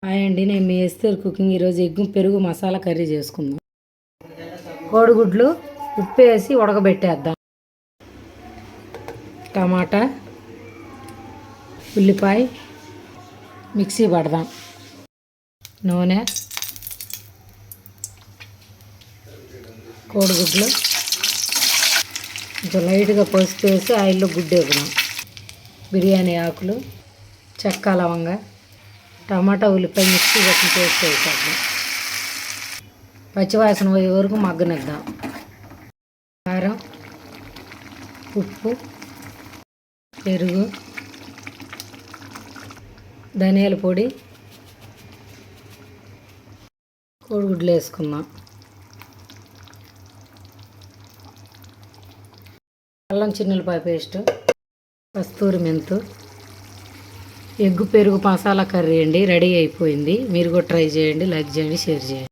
Hi అండి, నేను మీ Esther cooking. ఈరోజు ఎగ్గు పెరుగు మసాలా కర్రీ చేసుకుందాం. కోడిగుడ్లు ఉప్పు వేసి ఉడకబెట్టేద్దాం. టమాటా, ఉల్లిపాయ మిక్సీ పడదాం. నూనె, కోడిగుడ్లు కొంచెం లైట్గా పసుపు వేసి ఆయిల్లో గుడ్డు వేద్దాం. బిర్యానీ ఆకులు, చెక్క, లవంగా, టమాటా, ఉల్లిపాయ మిక్సీ పట్టి పేస్ట్ వేసేద్దాం. పచ్చివాసన పోయే వరకు మగ్గనిద్దాం. కారం, ఉప్పు, పెరుగు, ధనియాల పొడి, కోడిగుడ్లు వేసుకుందాం. అల్లం చిన్నులపాయ పేస్ట్, కస్తూరి మెంతు. ఎగ్గు పెరుగు మసాలా కర్రీ అండి రెడీ అయిపోయింది. మీరు కూడా ట్రై చేయండి, లైక్ చేయండి, షేర్ చేయండి.